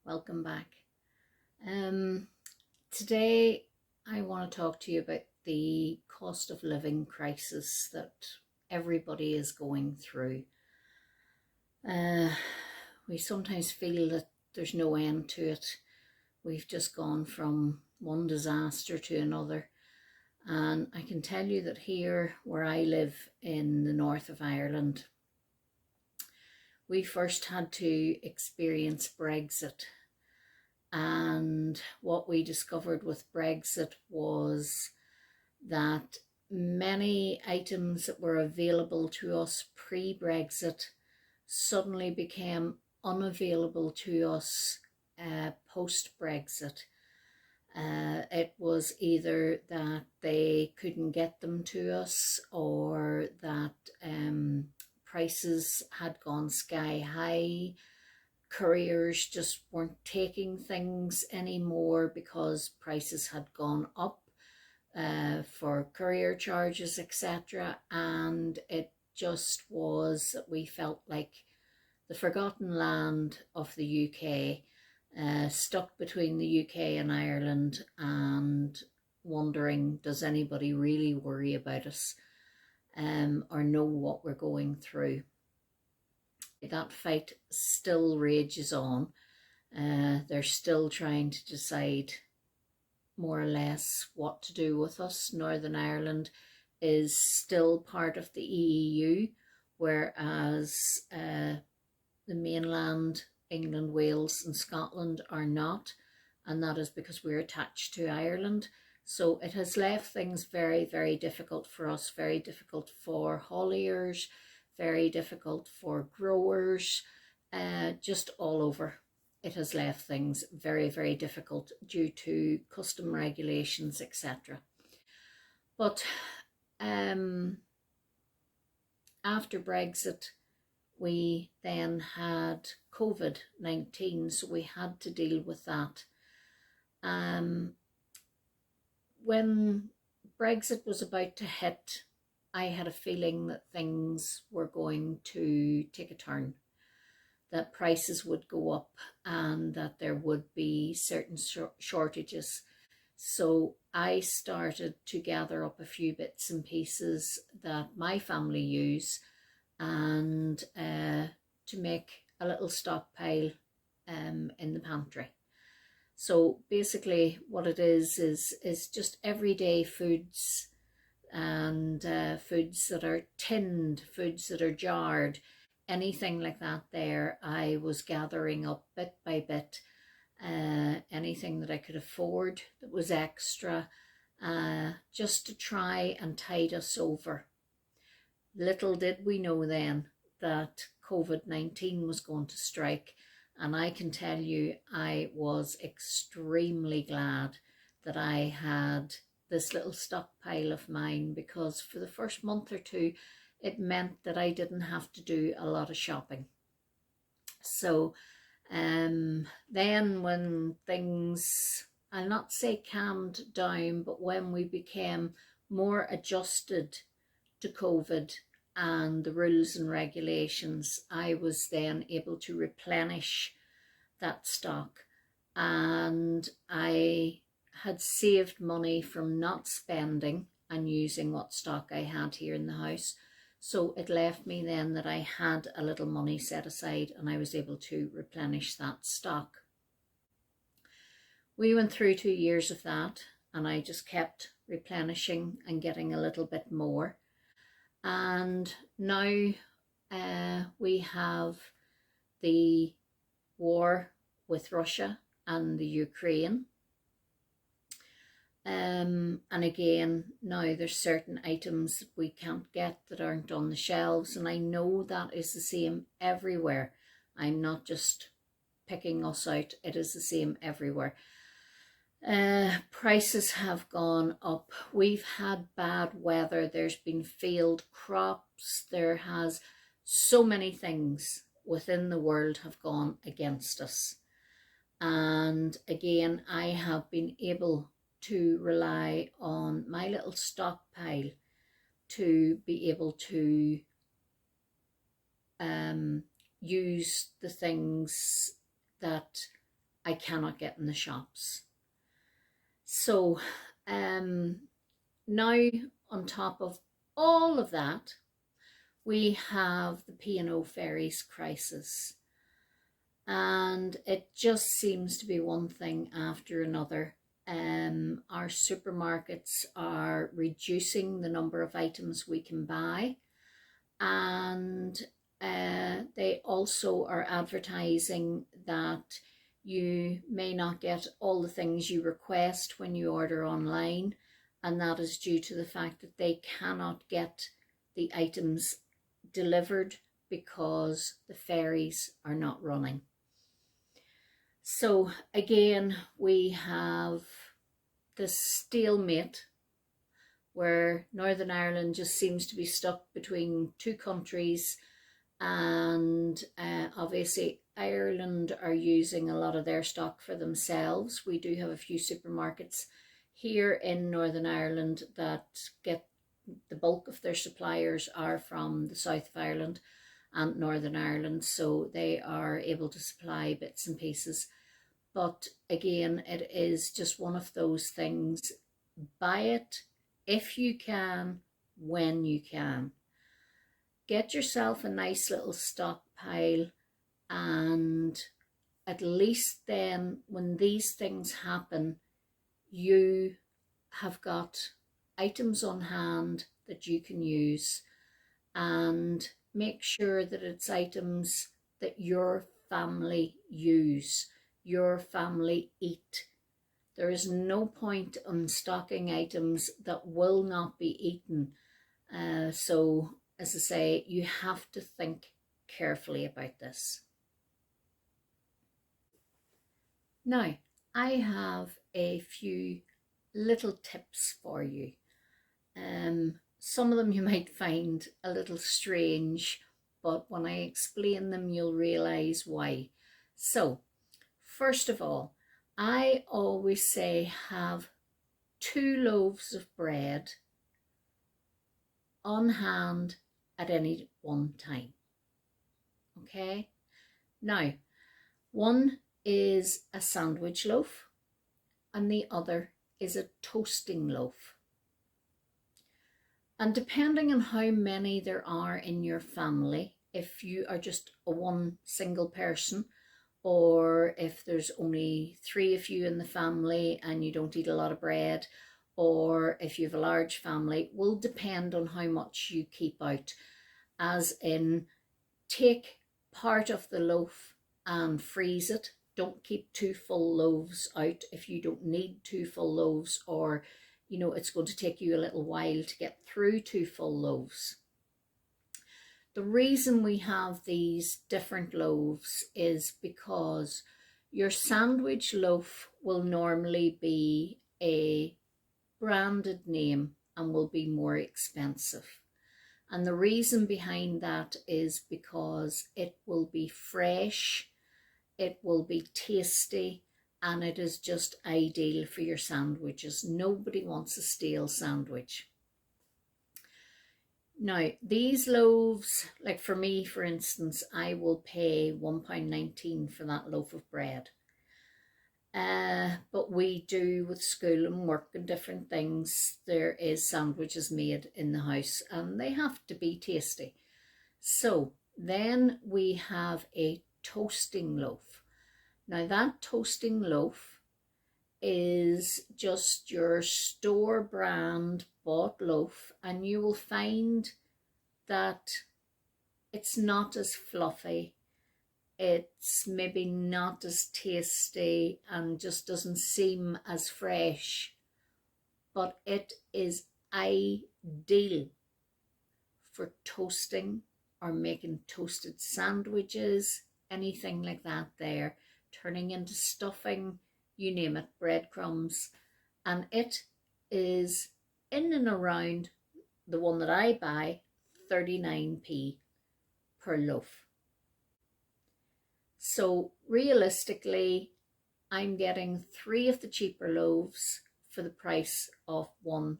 Welcome back. Today I want to talk to you about the cost of living crisis that everybody is going through. We sometimes feel that there's no end to it. We've just gone from one disaster to another. And I can tell you that here where I live in the north of Ireland, we first had to experience Brexit. And what we discovered with Brexit was that many items that were available to us pre-Brexit suddenly became unavailable to us post-Brexit. It was either that they couldn't get them to us, or that prices had gone sky high. Couriers just weren't taking things anymore because prices had gone up for courier charges, etc. And it just was that we felt like the forgotten land of the UK, stuck between the UK and Ireland, and wondering, does anybody really worry about us or know what we're going through? That fight still rages on. They're still trying to decide more or less what to do with us. Northern Ireland is still part of the EU, whereas the mainland, England, Wales and Scotland are not, and that is because we're attached to Ireland. So it has left things very, very difficult for us, very difficult for hauliers, very difficult for growers, just all over. It has left things very, very difficult due to custom regulations, etc. But after Brexit, we then had COVID-19, so we had to deal with that. When Brexit was about to hit, I had a feeling that things were going to take a turn, that prices would go up and that there would be certain shortages. So I started to gather up a few bits and pieces that my family use, and to make a little stockpile in the pantry. So basically what it is just everyday foods, and foods that are tinned, foods that are jarred, anything like that there. I was gathering up bit by bit, anything that I could afford that was extra, just to try and tide us over. Little did we know then that COVID-19 was going to strike, and I can tell you I was extremely glad that I had this little stockpile of mine, because for the first month or two it meant that I didn't have to do a lot of shopping. So then when things, I'll not say calmed down, but when we became more adjusted to COVID and the rules and regulations, I was then able to replenish that stock, and I had saved money from not spending and using what stock I had here in the house. So it left me then that I had a little money set aside, and I was able to replenish that stock. We went through 2 years of that, and I just kept replenishing and getting a little bit more. And now we have the war with Russia and the Ukraine. And again, now there's certain items we can't get that aren't on the shelves, and I know that is the same everywhere. I'm not just picking us out, it is the same everywhere. Prices have gone up. We've had bad weather, there's been failed crops, there has so many things within the world have gone against us. And again, I have been able to rely on my little stockpile to be able to use the things that I cannot get in the shops. So now, on top of all of that, we have the P&O Ferries crisis. And it just seems to be one thing after another. Our supermarkets are reducing the number of items we can buy, and they also are advertising that you may not get all the things you request when you order online, and that is due to the fact that they cannot get the items delivered because the ferries are not running. So again, we have this stalemate where Northern Ireland just seems to be stuck between two countries, and obviously Ireland are using a lot of their stock for themselves. We do have a few supermarkets here in Northern Ireland that get the bulk of their suppliers are from the south of Ireland and Northern Ireland, so they are able to supply bits and pieces. But again, it is just one of those things. Buy it if you can, when you can. Get yourself a nice little stockpile, and at least then when these things happen, you have got items on hand that you can use, and make sure that it's items that your family use, your family eat. There is no point on stocking items that will not be eaten. So, as I say, you have to think carefully about this. Now, I have a few little tips for you. Some of them you might find a little strange, but when I explain them, you'll realize why. So, first of all, I always say have 2 loaves of bread on hand at any one time. Okay? Now, one is a sandwich loaf and the other is a toasting loaf. And depending on how many there are in your family, if you are just a one single person, or if there's only 3 of you in the family and you don't eat a lot of bread, or if you have a large family, will depend on how much you keep out. As in, take part of the loaf and freeze it. Don't keep 2 full loaves out if you don't need 2 full loaves, or it's going to take you a little while to get through 2 full loaves. The reason we have these different loaves is because your sandwich loaf will normally be a branded name and will be more expensive. And the reason behind that is because it will be fresh, it will be tasty, and it is just ideal for your sandwiches. Nobody wants a stale sandwich. Now, these loaves, like for me, for instance, I will pay £1.19 for that loaf of bread. But we do, with school and work and different things, there is sandwiches made in the house and they have to be tasty. So then we have a toasting loaf. Now that toasting loaf is just your store brand bought loaf, and you will find that it's not as fluffy, it's maybe not as tasty, and just doesn't seem as fresh, but it is ideal for toasting or making toasted sandwiches, anything like that there, turning into stuffing, you name it, breadcrumbs. And it is in and around, the one that I buy, 39p per loaf. So realistically, I'm getting 3 of the cheaper loaves for the price of 1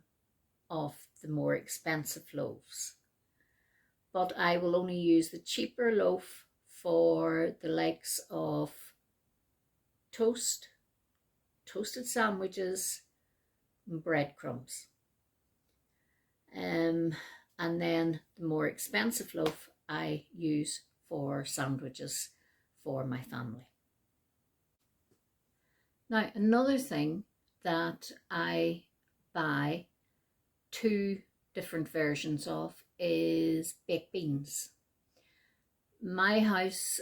of the more expensive loaves. But I will only use the cheaper loaf for the likes of toast, toasted sandwiches, and breadcrumbs. And then the more expensive loaf I use for sandwiches for my family. Now, another thing that I buy two different versions of is baked beans. My house,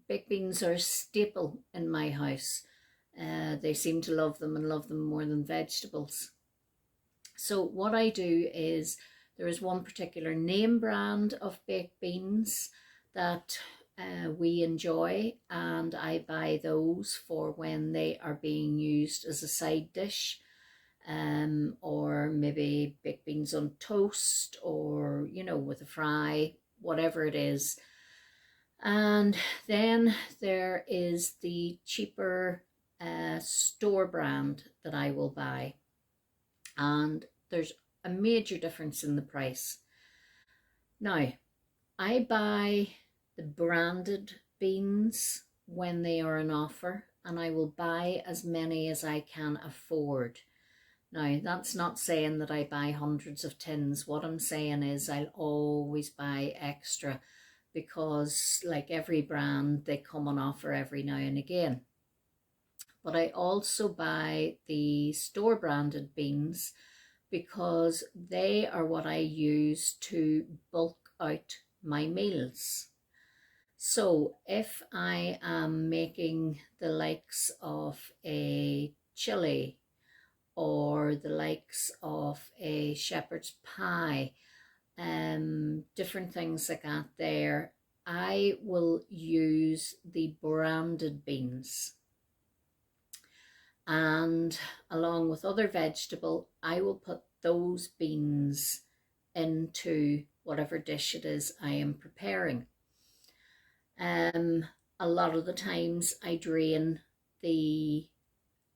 baked beans are a staple in my house. They seem to love them and love them more than vegetables. So what I do is there is one particular name brand of baked beans that we enjoy, and I buy those for when they are being used as a side dish, or maybe baked beans on toast, or with a fry, whatever it is. And then there is the cheaper store brand that I will buy, and there's a major difference in the price. Now, I buy the branded beans when they are on offer, and I will buy as many as I can afford. Now, that's not saying that I buy hundreds of tins. What I'm saying is I'll always buy extra, because like every brand, they come on offer every now and again. But I also buy the store branded beans because they are what I use to bulk out my meals. So if I am making the likes of a chili or the likes of a shepherd's pie, different things like that there, I will use the branded beans. And along with other vegetable, I will put those beans into whatever dish it is I am preparing. A lot of the times I drain the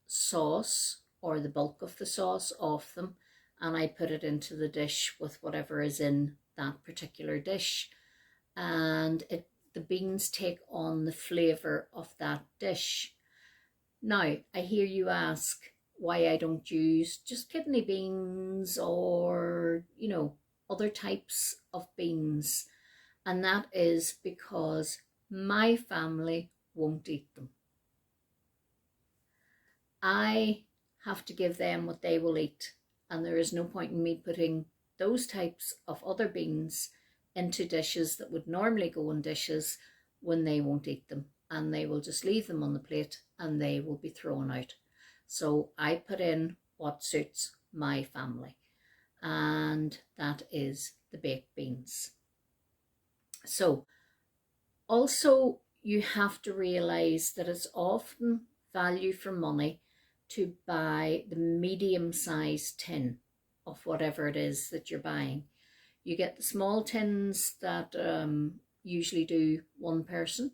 sauce or the bulk of the sauce off them, and I put it into the dish with whatever is in that particular dish, and the beans take on the flavour of that dish. Now, I hear you ask why I don't use just kidney beans or, other types of beans. And that is because my family won't eat them. I have to give them what they will eat. And there is no point in me putting those types of other beans into dishes that would normally go in dishes when they won't eat them. And they will just leave them on the plate and they will be thrown out. So I put in what suits my family, and that is the baked beans. So also you have to realize that it's often value for money to buy the medium-sized tin of whatever it is that you're buying. You get the small tins that usually do one person.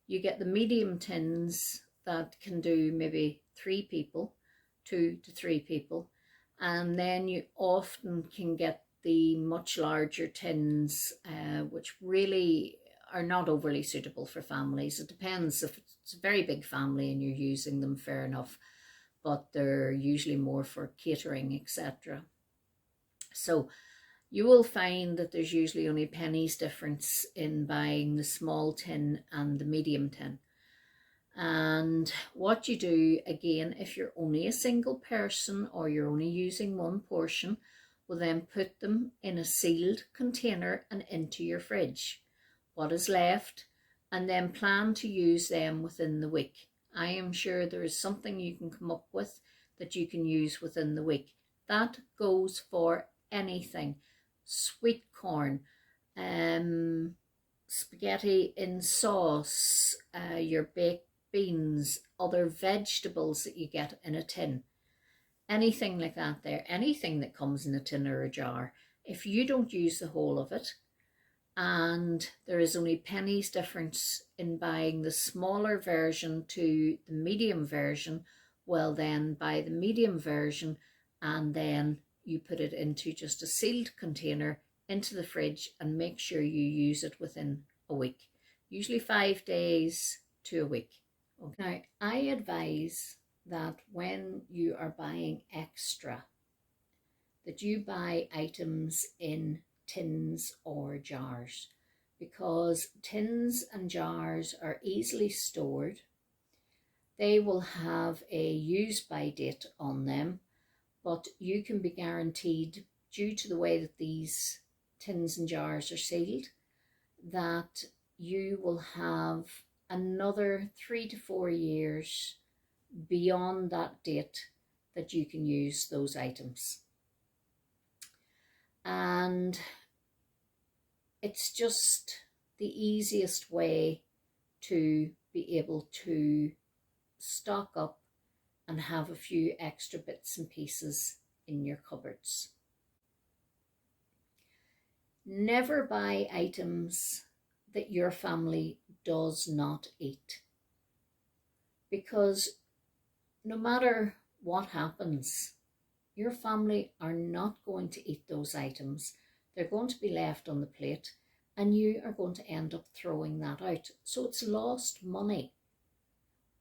You get the medium tins that can do maybe 3 people, 2 to 3 people. And then you often can get the much larger tins, which really are not overly suitable for families. It depends. If it's a very big family and you're using them, fair enough, but they're usually more for catering, etc. So you will find that there's usually only pennies difference in buying the small tin and the medium tin. And what you do, again, if you're only a single person or you're only using one portion, will then put them in a sealed container and into your fridge. What is left, and then plan to use them within the week. I am sure there is something you can come up with that you can use within the week. That goes for anything. Sweet corn, spaghetti in sauce, your baked beans, other vegetables that you get in a tin. Anything like that there, anything that comes in a tin or a jar. If you don't use the whole of it, and there is only pennies difference in buying the smaller version to the medium version, well then buy the medium version and then you put it into just a sealed container into the fridge and make sure you use it within a week. Usually 5 days to a week. Okay. Now, I advise that when you are buying extra, that you buy items in tins or jars, because tins and jars are easily stored. They will have a use by date on them, but you can be guaranteed, due to the way that these tins and jars are sealed, that you will have another 3 to 4 years beyond that date that you can use those items. And it's just the easiest way to be able to stock up and have a few extra bits and pieces in your cupboards. Never buy items that your family does not eat, because no matter what happens, your family are not going to eat those items. They're going to be left on the plate and you are going to end up throwing that out. So it's lost money.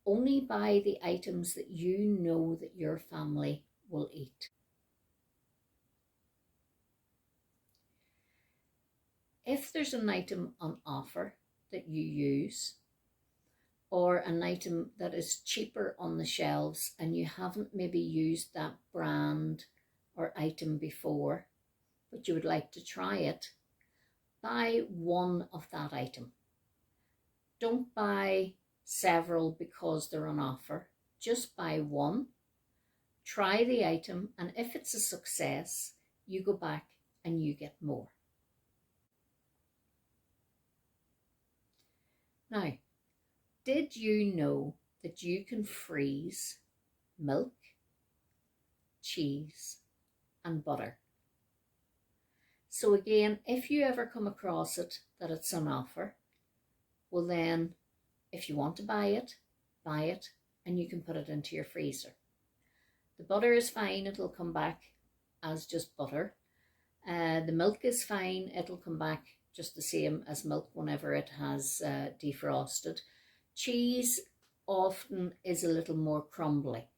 Only buy the items that you know that your family will eat. If there's an item on offer that you use, or an item that is cheaper on the shelves and you haven't maybe used that brand or item before, but you would like to try it, buy one of that item. Don't buy several because they're on offer. Just buy one, try the item, and if it's a success, you go back and you get more. Now, did you know that you can freeze milk, cheese, and butter? So again, if you ever come across it, that it's on offer, well then, if you want to buy it, and you can put it into your freezer. The butter is fine, it'll come back as just butter. The milk is fine, it'll come back just the same as milk whenever it has defrosted. Cheese often is a little more crumbly.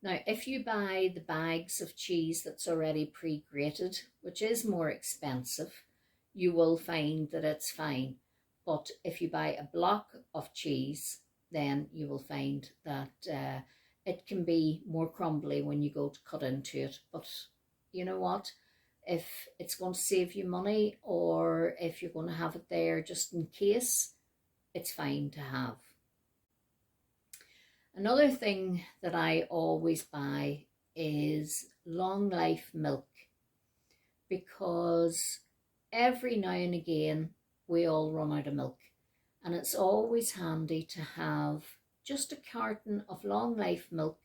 Now, if you buy the bags of cheese that's already pre-grated, which is more expensive, you will find that it's fine. But if you buy a block of cheese, then you will find that it can be more crumbly when you go to cut into it. But you know what? If it's going to save you money, or if you're going to have it there just in case, it's fine to have. Another thing that I always buy is long life milk, because every now and again we all run out of milk, and it's always handy to have just a carton of long life milk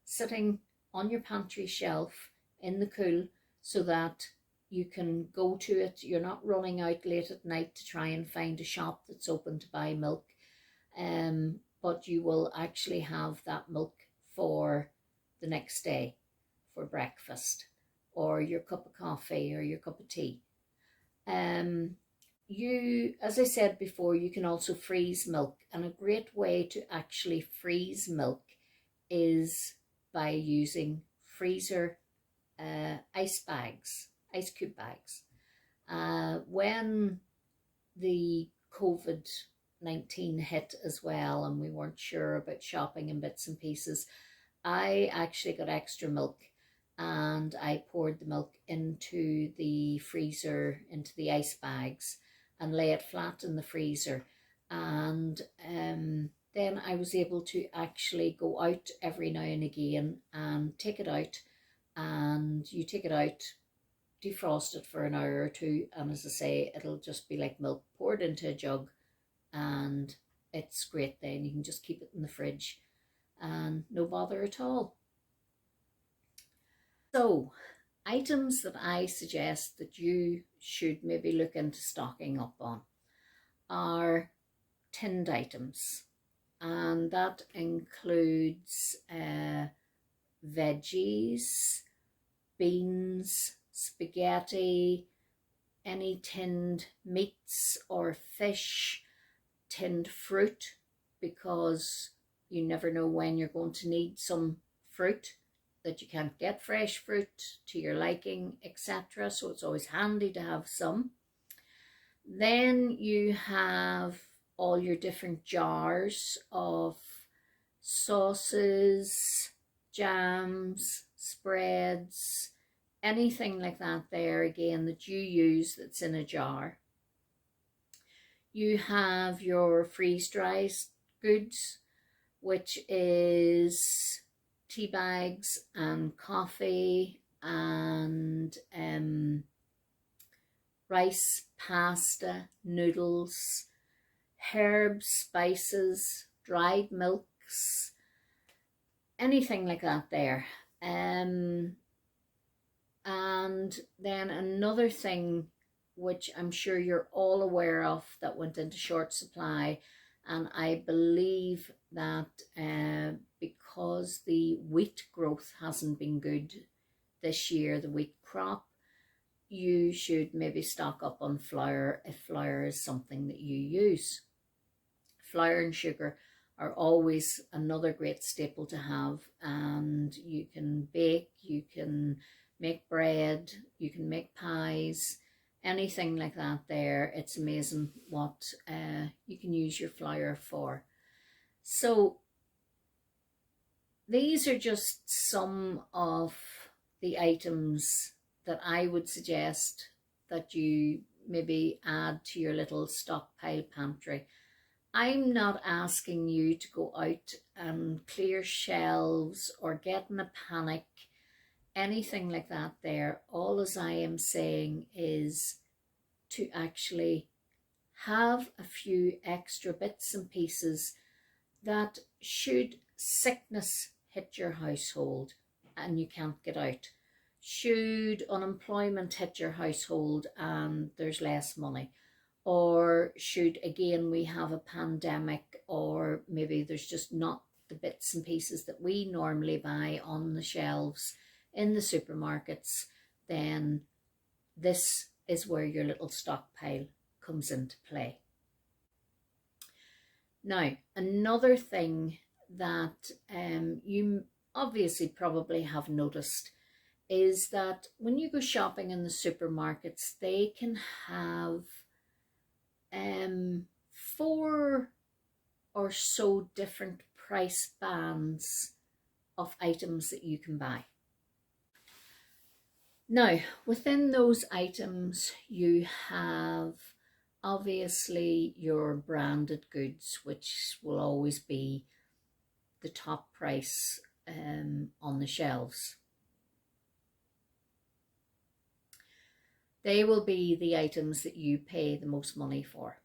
sitting on your pantry shelf in the cool, so that you can go to it. You're not running out late at night to try and find a shop that's open to buy milk, but you will actually have that milk for the next day, for breakfast, or your cup of coffee or your cup of tea. You, as I said before, you can also freeze milk, and a great way to actually freeze milk is by using freezer ice ice cube bags. When the COVID-19 hit as well, and we weren't sure about shopping in bits and pieces, I actually got extra milk, and I poured the milk into the freezer, into the ice bags, and lay it flat in the freezer. And then I was able to actually go out every now and again and take it out. And you take it out, defrost it for an hour or two, and as I say, it'll just be like milk poured into a jug, and it's great then. You can just keep it in the fridge and no bother at all. So, items that I suggest that you should maybe look into stocking up on are tinned items, and that includes veggies, beans, spaghetti, any tinned meats or fish, tinned fruit, because You never know when you're going to need some fruit, that you can't get fresh fruit to your liking, etc. So it's always handy to have some. Then you have all your different jars of sauces, jams, spreads, anything like that there again that you use that's in a jar. You have your freeze-dried goods, which is tea bags and coffee and rice, pasta, noodles, herbs, spices, dried milks, anything like that there. And then another thing which I'm sure you're all aware of that went into short supply, and I believe that because the wheat growth hasn't been good this year, the wheat crop, you should maybe stock up on flour if flour is something that you use. Flour and sugar are always another great staple to have, and you can bake, you can make bread, you can make pies, anything like that there. It's amazing what you can use your flour for. So these are just some of the items that I would suggest that you maybe add to your little stockpile pantry. I'm not asking you to go out and clear shelves or get in a panic, anything like that there. All as I am saying is to actually have a few extra bits and pieces that should sickness hit your household and you can't get out, should unemployment hit your household and there's less money, or should again we have a pandemic, or maybe there's just not the bits and pieces that we normally buy on the shelves in the supermarkets, then this is where your little stockpile comes into play. Now, another thing that you obviously probably have noticed is that when you go shopping in the supermarkets, they can have 4 or so different price bands of items that you can buy. Now, within those items, you have obviously your branded goods, which will always be the top price on the shelves. They will be the items that you pay the most money for.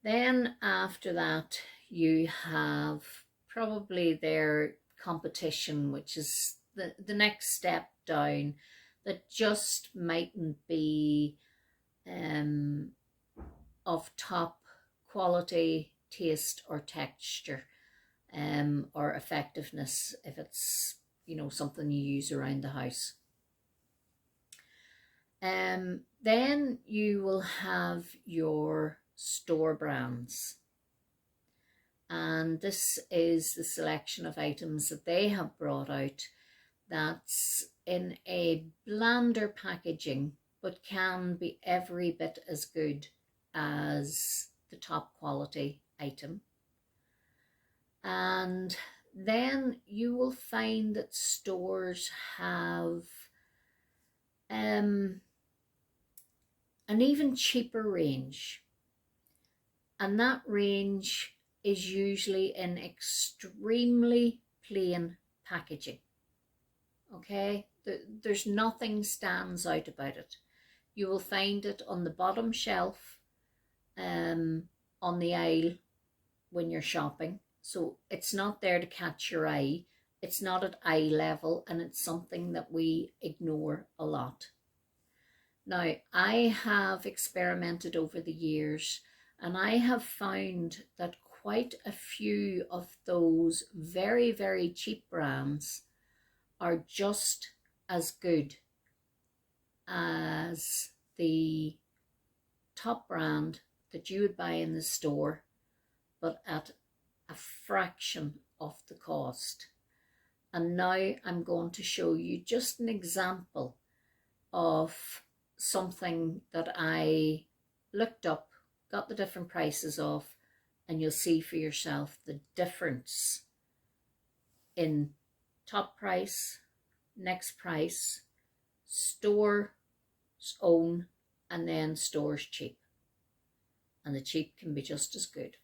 Then after that, you have probably their competition, which is the next step down, that just mightn't be of top quality, taste or texture, or effectiveness if it's, you know, something you use around the house. Then you will have your store brands, and this is the selection of items that they have brought out that's in a blander packaging but can be every bit as good as the top quality item. And then you will find that stores have an even cheaper range, and that range is usually in extremely plain packaging. Okay, there's nothing stands out about it. You will find it on the bottom shelf, on the aisle when you're shopping. So it's not there to catch your eye. It's not at eye level, and it's something that we ignore a lot. Now, I have experimented over the years, and I have found that quite a few of those very, very cheap brands are just as good as the top brand that you would buy in the store, but at a fraction of the cost. And now I'm going to show you just an example of something that I looked up, got the different prices of, and you'll see for yourself the difference in top price, next price, store's own, and then store's cheap. And the cheap can be just as good.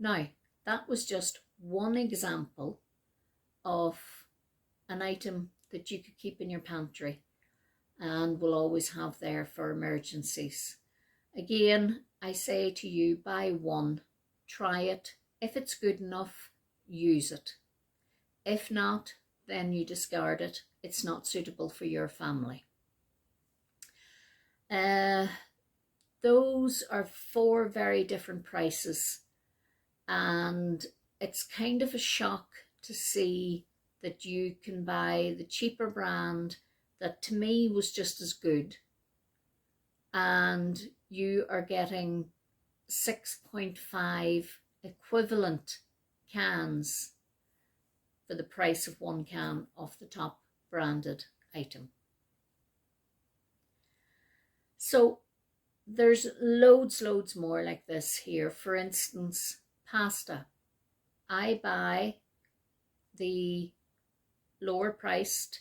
Now, that was just one example of an item that you could keep in your pantry and will always have there for emergencies. Again, I say to you, buy one, try it. If it's good enough, use it. If not, then you discard it. It's not suitable for your family. Those are 4 very different prices, and it's kind of a shock to see that you can buy the cheaper brand that to me was just as good, and you are getting 6.5 equivalent cans for the price of 1 can of the top branded item. So there's loads more like this here. For instance, pasta. I buy the lower priced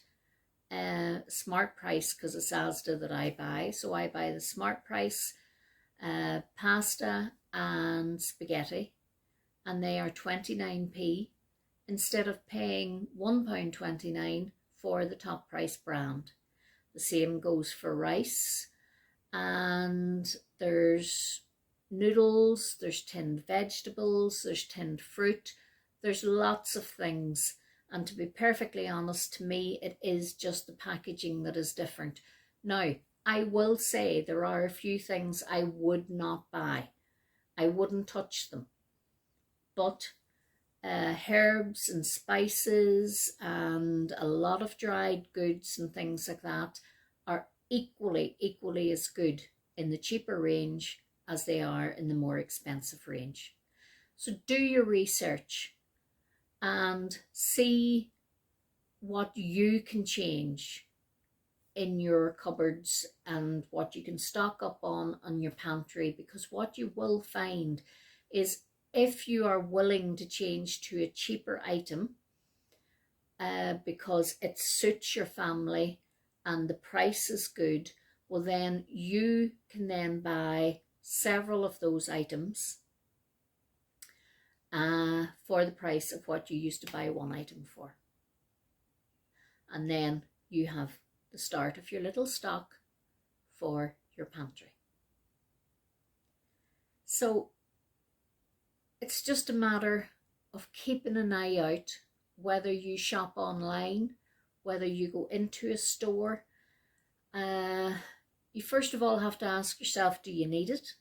Smart Price because it's Asda that I buy. So I buy the Smart Price pasta and spaghetti, and they are 29p instead of paying £1.29 for the top price brand. The same goes for rice, and there's noodles, there's tinned vegetables, there's tinned fruit, there's lots of things. And to be perfectly honest, to me, it is just the packaging that is different. Now, I will say there are a few things I would not buy. I wouldn't touch them. But herbs and spices and a lot of dried goods and things like that are equally as good in the cheaper range as they are in the more expensive range. So do your research and see what you can change in your cupboards and what you can stock up on your pantry, because what you will find is if you are willing to change to a cheaper item because it suits your family and the price is good, well then you can then buy several of those items for the price of what you used to buy one item for. And then you have the start of your little stock for your pantry. So it's just a matter of keeping an eye out, whether you shop online, whether you go into a store. You first of all have to ask yourself, do you need it?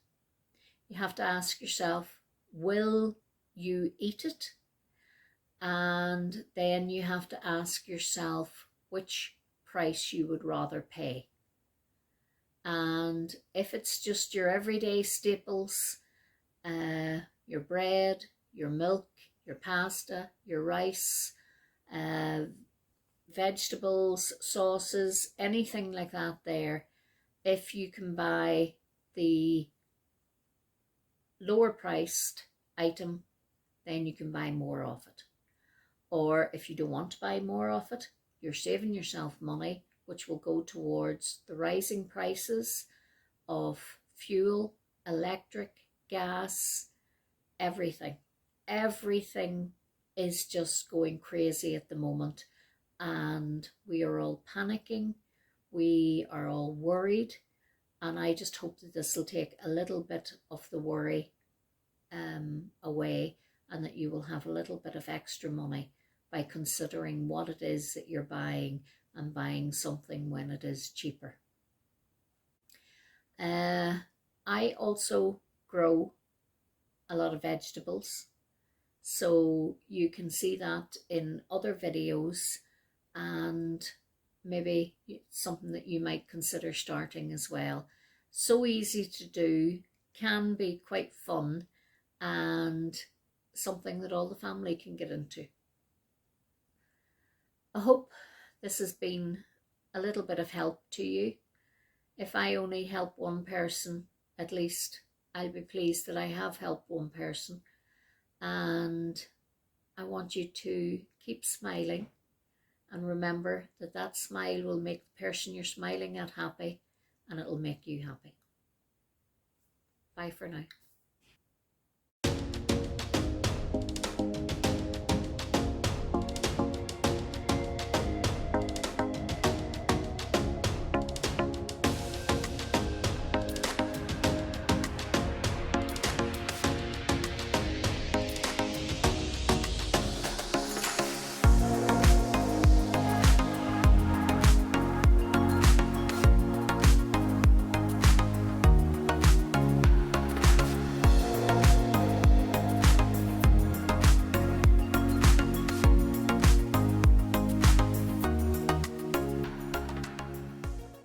You have to ask yourself, will you eat it? And then you have to ask yourself which price you would rather pay. And if it's just your everyday staples, your bread, your milk, your pasta, your rice, vegetables, sauces, anything like that there, if you can buy the lower priced item, then you can buy more of it. Or if you don't want to buy more of it, you're saving yourself money, which will go towards the rising prices of fuel, electric, gas, everything. Everything is just going crazy at the moment, and we are all panicking. We are all worried, and I just hope that this will take a little bit of the worry away, and that you will have a little bit of extra money by considering what it is that you're buying and buying something when it is cheaper. I also grow a lot of vegetables, so you can see that in other videos, and maybe something that you might consider starting as well. So easy to do, can be quite fun, and something that all the family can get into. I hope this has been a little bit of help to you. If I only help one person, at least I'll be pleased that I have helped one person. And I want you to keep smiling, and remember that that smile will make the person you're smiling at happy, and it'll make you happy. Bye for now.